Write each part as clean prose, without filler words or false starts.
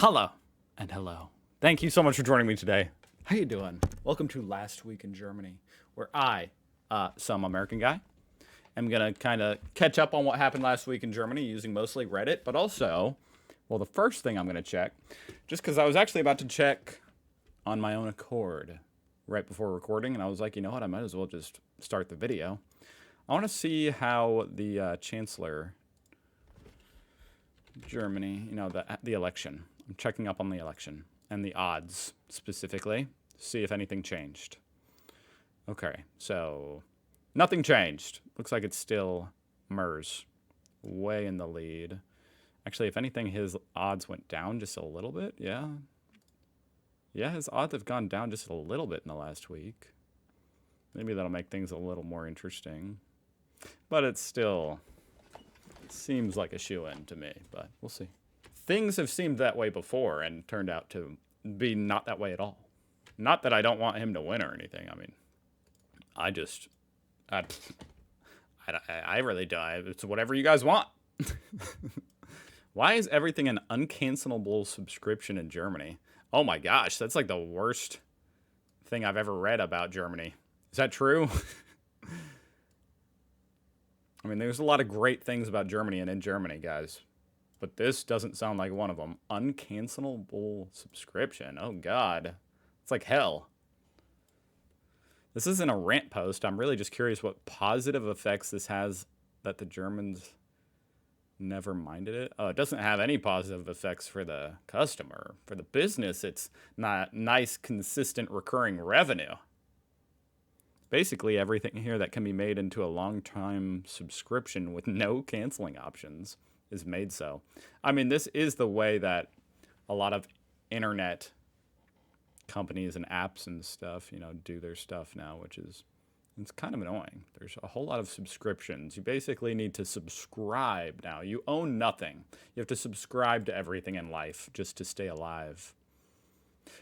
Hello and hello. Thank you so much for joining me today. How you doing? Welcome to Last Week in Germany, where I, some American guy, am gonna kind of catch up on what happened last week in Germany using mostly Reddit, but also, well, the first thing I'm gonna check, just because I was actually about to check on my own accord right before recording, and I was like, you know what, I might as well just start the video. I want to see how the Chancellor Germany, the election. I'm checking up on the election and the odds specifically, see if anything changed. Okay, so nothing changed. Looks like it's still Mers way in the lead. Actually, if anything, his odds went down just a little bit. Yeah. Yeah, his odds have gone down just a little bit in the last week. Maybe that'll make things a little more interesting. But it still seems like a shoo-in to me, but we'll see. Things have seemed that way before and turned out to be not that way at all. Not that I don't want him to win or anything. I mean, I really don't. It's whatever you guys want. Why is everything an uncancelable subscription in Germany? Oh my gosh, that's like the worst thing I've ever read about Germany. Is that true? I mean, there's a lot of great things about Germany and in Germany, guys. But this doesn't sound like one of them. Uncancelable subscription. Oh, God. It's like hell. This isn't a rant post. I'm really just curious what positive effects this has that the Germans never minded it. Oh, it doesn't have any positive effects for the customer. For the business, it's not nice, consistent, recurring revenue. Basically, everything here that can be made into a long-time subscription with no canceling options is made so. I mean, this is the way that a lot of internet companies and apps and stuff, do their stuff now, which is, it's kind of annoying. There's a whole lot of subscriptions. You basically need to subscribe now. You own nothing. You have to subscribe to everything in life just to stay alive.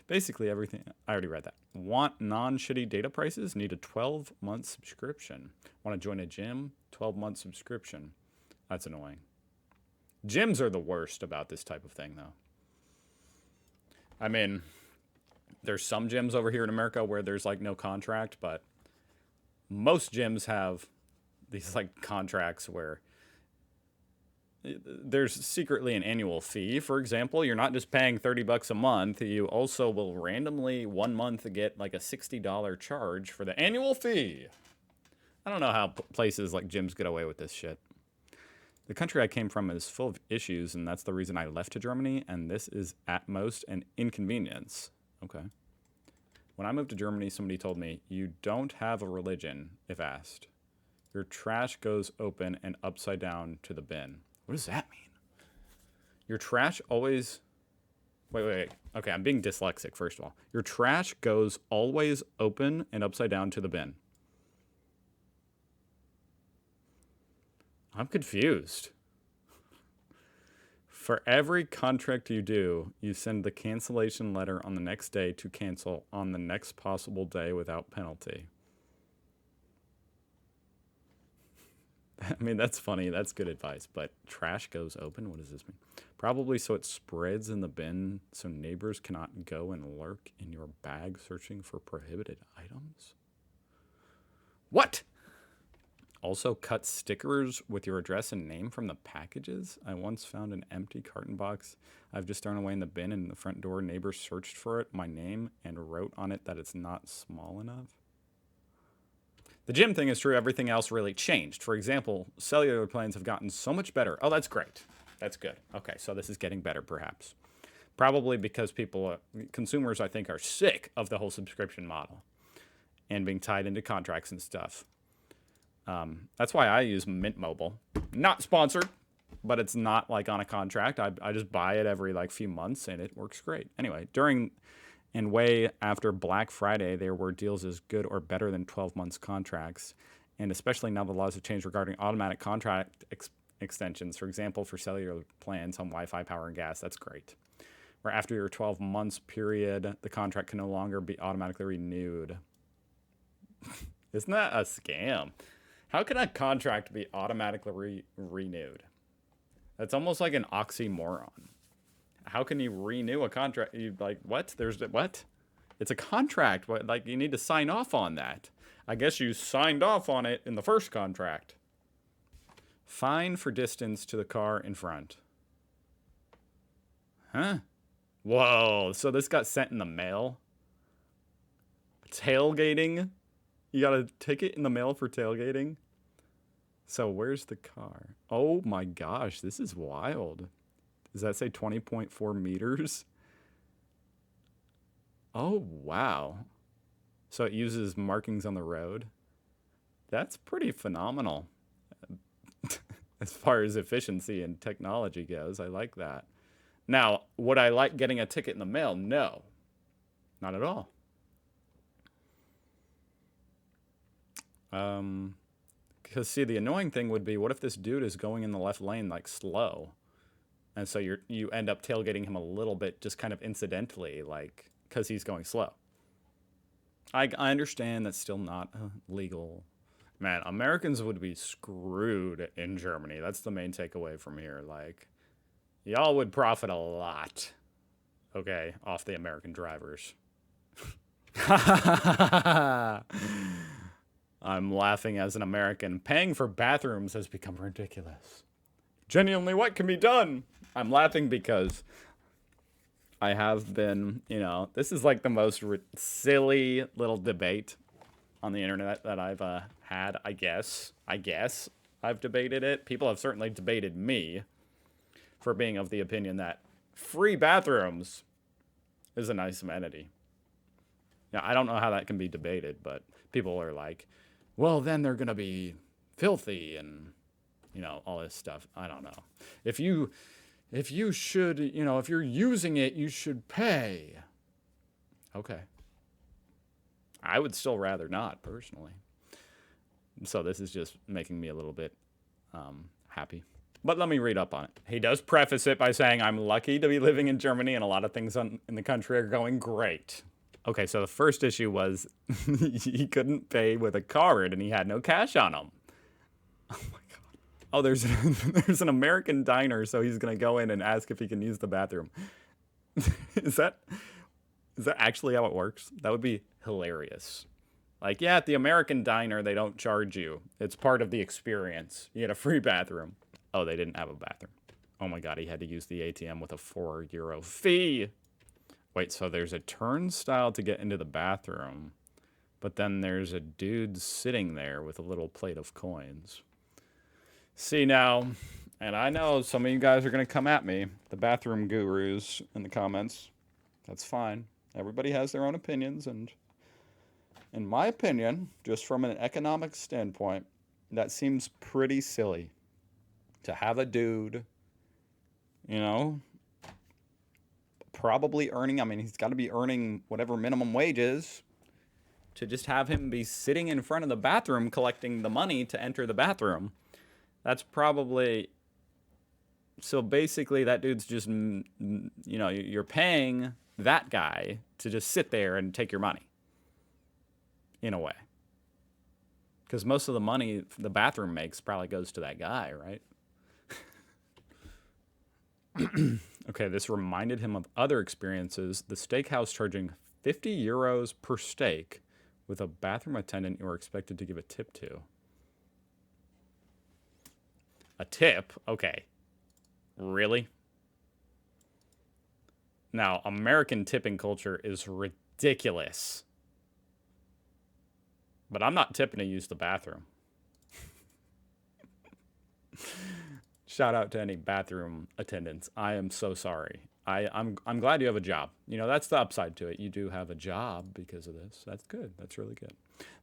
Basically everything. I already read that. Want non-shitty data prices? Need a 12-month subscription. Want to join a gym? 12-month subscription. That's annoying. Gyms are the worst about this type of thing, though. I mean, there's some gyms over here in America where there's like no contract, but most gyms have these like contracts where there's secretly an annual fee. For example, you're not just paying $30 a month. You also will randomly 1 month get like a $60 charge for the annual fee. I don't know how places like gyms get away with this shit. The country I came from is full of issues, and that's the reason I left to Germany, and this is at most an inconvenience. Okay. When I moved to Germany, somebody told me, you don't have a religion, if asked. Your trash goes open and upside down to the bin. What does that mean? Your trash always... Wait. Okay, I'm being dyslexic, first of all. Your trash goes always open and upside down to the bin. I'm confused. For every contract you do, you send the cancellation letter on the next day to cancel on the next possible day without penalty. I mean, that's funny. That's good advice. But trash goes open? What does this mean? Probably so it spreads in the bin so neighbors cannot go and lurk in your bag searching for prohibited items? What? Also cut stickers with your address and name from the packages? I once found an empty carton box I've just thrown away in the bin, and in the front door, neighbors searched for it, my name, and wrote on it that it's not small enough. The gym thing is true. Everything else really changed. For example, cellular plans have gotten so much better. Oh, that's great. That's good. Okay, so this is getting better, perhaps. Probably because consumers, I think, are sick of the whole subscription model and being tied into contracts and stuff. That's why I use Mint Mobile. Not sponsored, but it's not like on a contract. I just buy it every like few months, and it works great. Anyway, during and way after Black Friday, there were deals as good or better than 12 months contracts, and especially now the laws have changed regarding automatic contract extensions. For example, for cellular plans on Wi-Fi, power, and gas, that's great. Where after your 12 months period, the contract can no longer be automatically renewed. Isn't that a scam? How can a contract be automatically renewed? That's almost like an oxymoron. how can you renew a contract? You like what? There's what? It's a contract. What, like, you need to sign off on that. I guess you signed off on it in the first contract. Fine for distance to the car in front. Huh? Whoa. So this got sent in the mail? Tailgating? You got a ticket in the mail for tailgating? So where's the car? Oh my gosh, this is wild. Does that say 20.4 meters? Oh, wow. So it uses markings on the road. That's pretty phenomenal. As far as efficiency and technology goes, I like that. Now, would I like getting a ticket in the mail? No. Not at all. Because see, the annoying thing would be, what if this dude is going in the left lane like slow, and so you end up tailgating him a little bit, just kind of incidentally, like because he's going slow. I understand that's still not legal. Man, Americans would be screwed in Germany. That's the main takeaway from here. Like, y'all would profit a lot, okay, off the American drivers. I'm laughing as an American. Paying for bathrooms has become ridiculous. Genuinely, what can be done? I'm laughing because I have been, this is like the most silly little debate on the internet that I've had, I guess. I've debated it. People have certainly debated me for being of the opinion that free bathrooms is a nice amenity. Now, I don't know how that can be debated, but people are like, well, then they're going to be filthy and, all this stuff. I don't know. If you should, if you're using it, you should pay. Okay. I would still rather not, personally. So this is just making me a little bit happy. But let me read up on it. He does preface it by saying, I'm lucky to be living in Germany and a lot of things in the country are going great. Okay, so the first issue was he couldn't pay with a card and he had no cash on him. Oh my god. Oh, there's an American diner, so he's gonna go in and ask if he can use the bathroom. Is that actually how it works? That would be hilarious. Like, yeah, at the American diner, they don't charge you. It's part of the experience. You get a free bathroom. Oh, they didn't have a bathroom. Oh my god, he had to use the ATM with a €4 fee. Wait, so there's a turnstile to get into the bathroom, but then there's a dude sitting there with a little plate of coins. See now, and I know some of you guys are going to come at me, the bathroom gurus in the comments. That's fine. Everybody has their own opinions, and in my opinion, just from an economic standpoint, that seems pretty silly. To have a dude, probably earning, he's got to be earning whatever minimum wage is, to just have him be sitting in front of the bathroom collecting the money to enter the bathroom. That's probably, so basically that dude's just, you're paying that guy to just sit there and take your money, in a way. Because most of the money the bathroom makes probably goes to that guy, right? Okay, this reminded him of other experiences. The steakhouse charging €50 per steak with a bathroom attendant you are expected to give a tip to. A tip? Okay. Really? Now, American tipping culture is ridiculous. But I'm not tipping to use the bathroom. Shout out to any bathroom attendants. I am so sorry. I'm glad you have a job. That's the upside to it. You do have a job because of this. That's good. That's really good.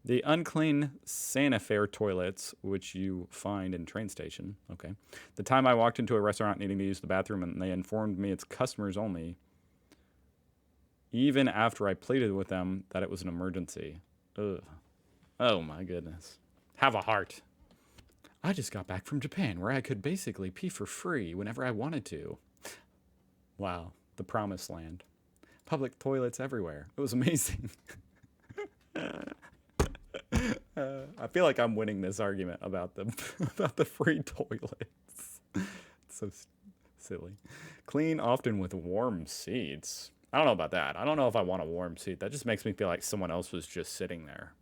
The unclean Sanifair toilets, which you find in train station. Okay. The time I walked into a restaurant needing to use the bathroom and they informed me it's customers only, even after I pleaded with them that it was an emergency. Ugh. Oh my goodness. Have a heart. I just got back from Japan where I could basically pee for free whenever I wanted to. Wow, the promised land. Public toilets everywhere. It was amazing. I feel like I'm winning this argument about the free toilets. It's Silly. Clean often with warm seats. I don't know about that. I don't know if I want a warm seat. That just makes me feel like someone else was just sitting there.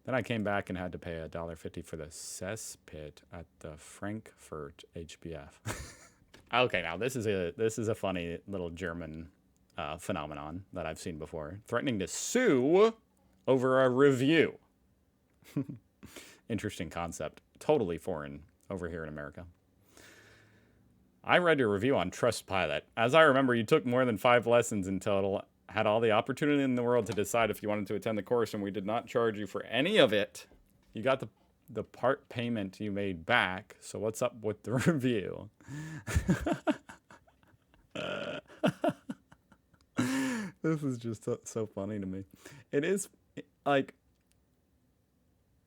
Then I came back and had to pay $1.50 for the cesspit at the Frankfurt HBF. Okay, now this is a funny little German phenomenon that I've seen before. Threatening to sue over a review. Interesting concept. Totally foreign over here in America. I read your review on Trustpilot. As I remember, you took more than 5 lessons in total, had all the opportunity in the world to decide if you wanted to attend the course, and we did not charge you for any of it. You got the part payment you made back, so what's up with the review? This is just so funny to me. It is, like,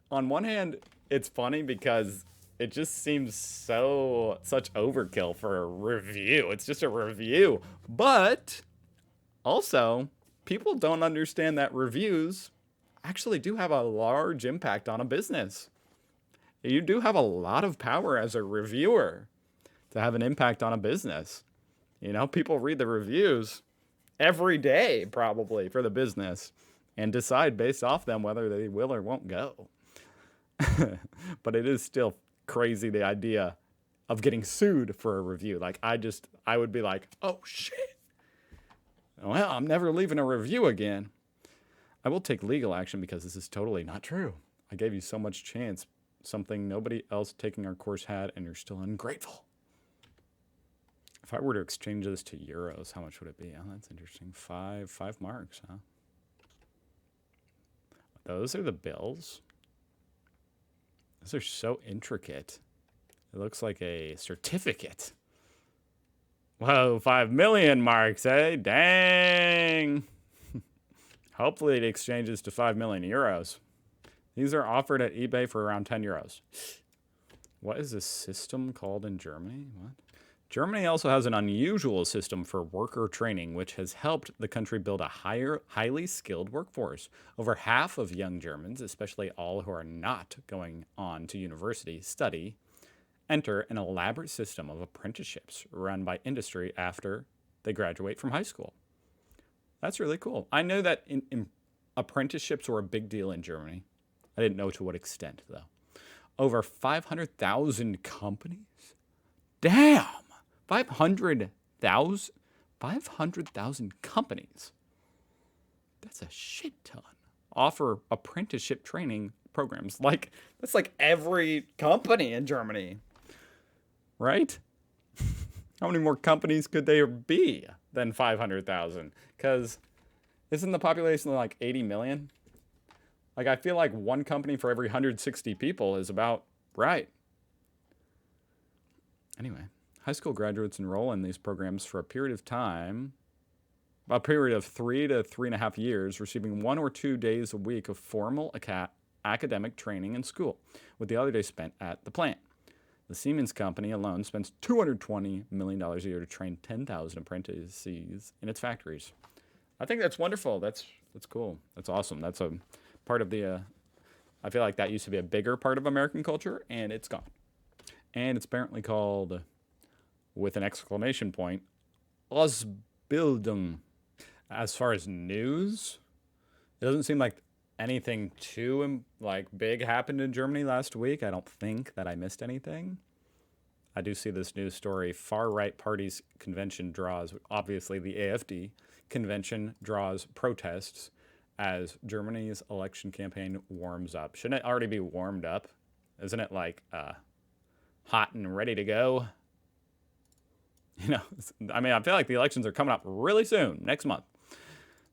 on one hand, it's funny because it just seems such overkill for a review. It's just a review. But also, people don't understand that reviews actually do have a large impact on a business. You do have a lot of power as a reviewer to have an impact on a business. You know, people read the reviews every day probably for the business and decide based off them whether they will or won't go. But it is still crazy, the idea of getting sued for a review. Like, I would be like, oh shit, well, I'm never leaving a review again. I will take legal action because this is totally not true. I gave you so much chance, something nobody else taking our course had, and you're still ungrateful. If I were to exchange this to euros, how much would it be? Oh, that's interesting. Five marks, huh? Those are the bills. Those are so intricate. It looks like a certificate. Whoa, 5 million marks, eh? Dang. Hopefully it exchanges to 5 million euros. These are offered at eBay for around 10 euros. What is this system called in Germany? What? Germany also has an unusual system for worker training, which has helped the country build a highly skilled workforce. Over half of young Germans, especially all who are not going on to university, enter an elaborate system of apprenticeships run by industry after they graduate from high school. That's really cool. I know that apprenticeships were a big deal in Germany. I didn't know to what extent, though. Over 500,000 companies? Damn! 500,000 companies. That's a shit ton. Offer apprenticeship training programs. That's like every company in Germany. Right? How many more companies could there be than 500,000? Because isn't the population like 80 million? Like, I feel like one company for every 160 people is about right. Anyway, high school graduates enroll in these programs for a period of 3 to 3.5 years, receiving 1 or 2 days a week of formal academic training in school, with the other day spent at the plant. The Siemens company alone spends $220 million a year to train 10,000 apprentices in its factories. I think that's wonderful. That's cool. That's awesome. That's a part of the, I feel like that used to be a bigger part of American culture, and it's gone. And it's apparently called, with an exclamation point, Ausbildung. As far as news, it doesn't seem like anything too big happened in Germany last week. I don't think that I missed anything. I do see this news story. Far-right parties convention draws, obviously the AfD convention draws protests as Germany's election campaign warms up. Shouldn't it already be warmed up? Isn't it hot and ready to go? You know, I feel like the elections are coming up really soon, next month.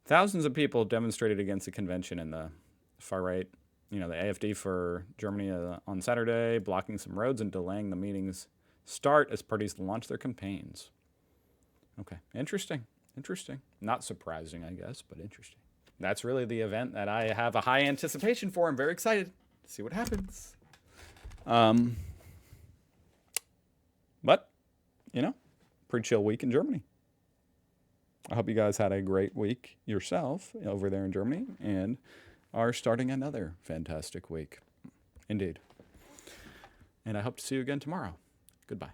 Thousands of people demonstrated against the convention in the far right, the AfD for Germany on Saturday, blocking some roads and delaying the meeting's start as parties launch their campaigns. Okay, interesting. Not surprising, I guess, but interesting. That's really the event that I have a high anticipation for. I'm very excited to see what happens. But, pretty chill week in Germany. I hope you guys had a great week yourself over there in Germany and are starting another fantastic week. Indeed. And I hope to see you again tomorrow. Goodbye.